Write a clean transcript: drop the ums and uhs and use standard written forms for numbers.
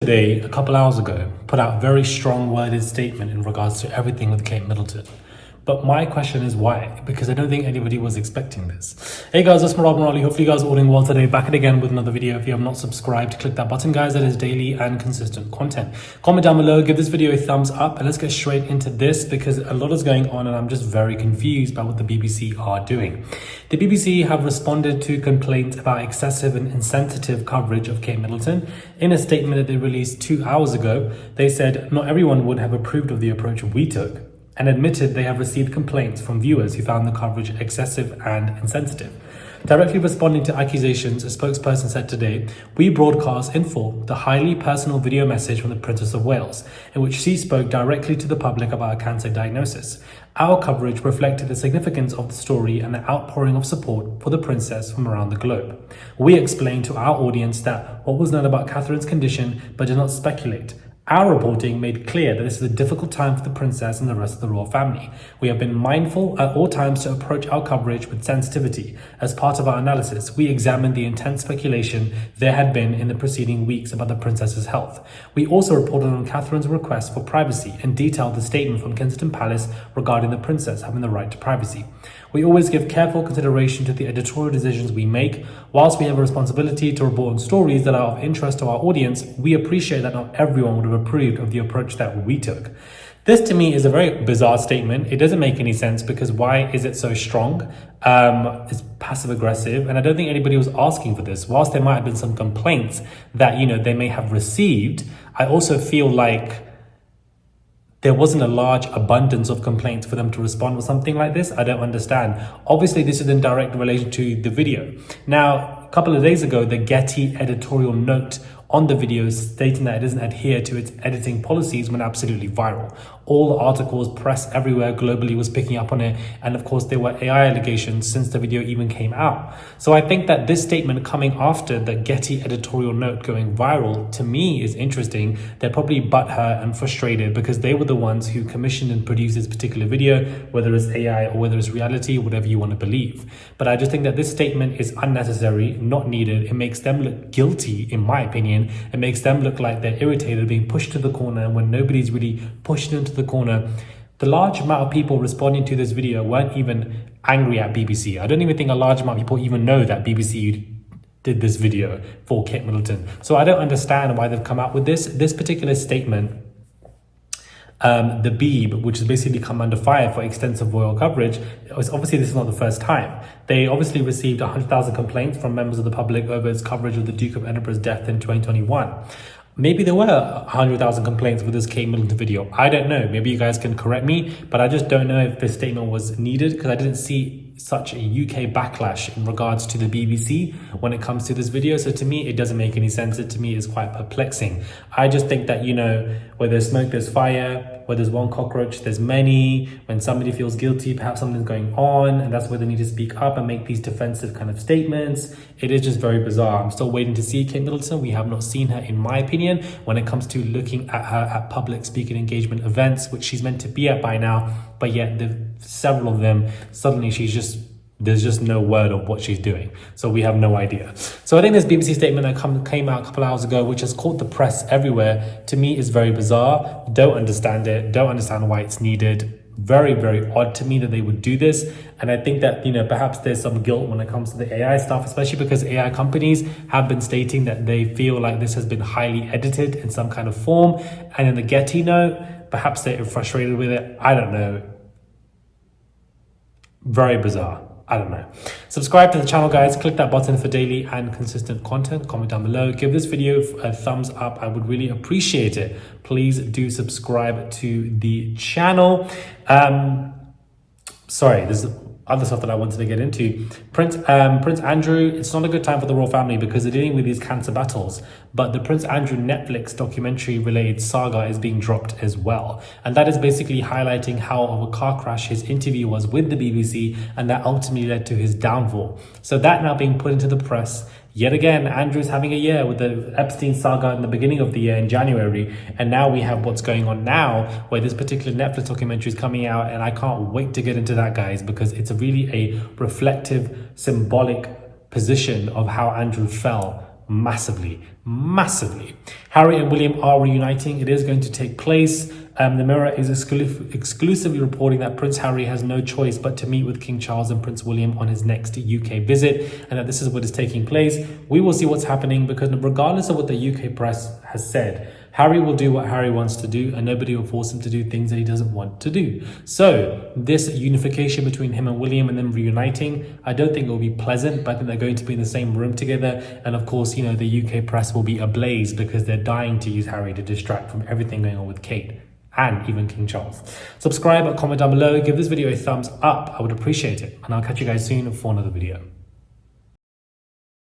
Today, a couple hours ago, put out a very strong worded statement in regards to everything with Kate Middleton. But my question is why? Because I don't think anybody was expecting this. Hey guys, it's Rob Morali. Hopefully you guys are all doing well today. Back at again with another video. If you have not subscribed, click that button, guys. That is daily and consistent content. Comment down below, give this video a thumbs up, and let's get straight into this because a lot is going on and I'm just very confused by what the BBC are doing. The BBC have responded to complaints about excessive and insensitive coverage of Kate Middleton. In a statement that they released 2 hours ago, they said not everyone would have approved of the approach we took, and admitted they have received complaints from viewers who found the coverage excessive and insensitive. Directly responding to accusations, a spokesperson said today, "We broadcast in full the highly personal video message from the Princess of Wales, in which she spoke directly to the public about a cancer diagnosis. Our coverage reflected the significance of the story and the outpouring of support for the princess from around the globe. We explained to our audience that what was known about Catherine's condition, but did not speculate. Our reporting made clear that this is a difficult time for the princess and the rest of the royal family. We have been mindful at all times to approach our coverage with sensitivity. As part of our analysis, we examined the intense speculation there had been in the preceding weeks about the princess's health. We also reported on Catherine's request for privacy and detailed the statement from Kensington Palace regarding the princess having the right to privacy. We always give careful consideration to the editorial decisions we make. Whilst we have a responsibility to report on stories that are of interest to our audience, we appreciate that not everyone would have approved of the approach that we took." This to me is a very bizarre statement. It doesn't make any sense because why is it so strong? It's passive aggressive, and I don't think anybody was asking for this. Whilst there might have been some complaints that, they may have received, I also feel like there wasn't a large abundance of complaints for them to respond with something like this. I don't understand. Obviously, this is in direct relation to the video. Now, a couple of days ago, the Getty editorial note on the video stating that it doesn't adhere to its editing policies went absolutely viral. All the articles, press everywhere globally was picking up on it. And of course, there were AI allegations since the video even came out. So I think that this statement coming after the Getty editorial note going viral, to me, is interesting. They're probably butthurt and frustrated because they were the ones who commissioned and produced this particular video, whether it's AI or whether it's reality, whatever you want to believe. But I just think that this statement is unnecessary, not needed. It makes them look guilty, in my opinion. It makes them look like they're irritated, being pushed to the corner when nobody's really pushed them to the corner. The large amount of people responding to this video weren't even angry at BBC. I don't even think a large amount of people even know that BBC did this video for Kate Middleton. So I don't understand why they've come out with this particular statement. The Beeb, which has basically come under fire for extensive royal coverage, obviously this is not the first time. They obviously received 100,000 complaints from members of the public over its coverage of the Duke of Edinburgh's death in 2021. Maybe there were 100,000 complaints with this Kate Middleton video. I don't know. Maybe you guys can correct me, but I just don't know if this statement was needed because I didn't see such a UK backlash in regards to the BBC when it comes to this video. So to me, it doesn't make any sense. It to me is quite perplexing. I just think that, where there's smoke, there's fire. Where there's one cockroach, there's many. When somebody feels guilty, perhaps something's going on, and that's where they need to speak up and make these defensive kind of statements. It is just very bizarre. I'm still waiting to see Kate Middleton. We have not seen her, in my opinion, when it comes to looking at her at public speaking engagement events, which she's meant to be at by now, but yet several of them, suddenly there's just no word of what she's doing. So we have no idea. So I think this BBC statement that came out a couple hours ago, which has caught the press everywhere, to me is very bizarre. Don't understand it. Don't understand why it's needed. Very, very odd to me that they would do this. And I think that, perhaps there's some guilt when it comes to the AI stuff, especially because AI companies have been stating that they feel like this has been highly edited in some kind of form. And in the Getty note, perhaps they're frustrated with it. I don't know. Very bizarre. I don't know. Subscribe to the channel, guys. Click that button for daily and consistent content. Comment down below. Give this video a thumbs up. I would really appreciate it. Please do subscribe to the channel. Sorry, there's other stuff that I wanted to get into. Prince Andrew, it's not a good time for the royal family because they're dealing with these cancer battles, but the Prince Andrew Netflix documentary related saga is being dropped as well. And that is basically highlighting how of a car crash his interview was with the BBC and that ultimately led to his downfall. So that now being put into the press. Yet again, Andrew's having a year with the Epstein saga in the beginning of the year in January. And now we have what's going on now where this particular Netflix documentary is coming out. And I can't wait to get into that, guys, because it's really a reflective, symbolic position of how Andrew fell massively, massively. Harry and William are reuniting. It is going to take place. The Mirror is exclusively reporting that Prince Harry has no choice but to meet with King Charles and Prince William on his next UK visit, and that this is what is taking place. We will see what's happening, because regardless of what the UK press has said, Harry will do what Harry wants to do, and nobody will force him to do things that he doesn't want to do. So this unification between him and William and them reuniting, I don't think it will be pleasant, but I think they're going to be in the same room together. And of course, you know, the UK press will be ablaze because they're dying to use Harry to distract from everything going on with Kate and even King Charles. Subscribe, comment down below, give this video a thumbs up. I would appreciate it. And I'll catch you guys soon for another video.